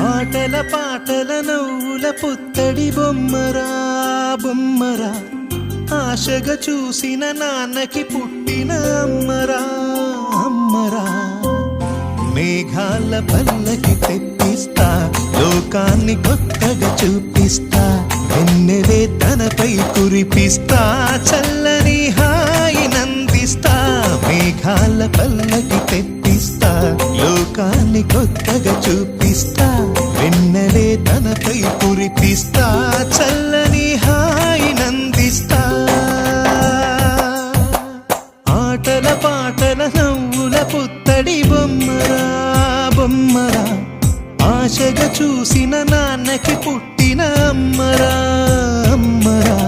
ఆటల పాటల నవ్వుల పుత్తడి బొమ్మరా బొమ్మరా, ఆశగా చూసిన నాన్నకి పుట్టిన అమ్మరా అమ్మరా. మేఘాల పల్లకి తెప్పిస్తా, లోకాన్ని కొత్తగా చూపిస్తా, వెన్నెలే తనపై కురిపిస్తా, చల్లని హాయి నందిస్తా. మేఘాల పల్లకి తెప్పిస్తా, లోకాన్ని కొత్తగా చూపిస్తా, వెన్నెలే తనపై కురిపిస్తా, చల్లని హాయి నందిస్తా. ఆటల పాటల నవ్వుల పుత్తడి బొమ్మరా బొమ్మరా, ఆశగా చూసిన నాన్నకి పుట్టిన అమ్మరా అమ్మరా.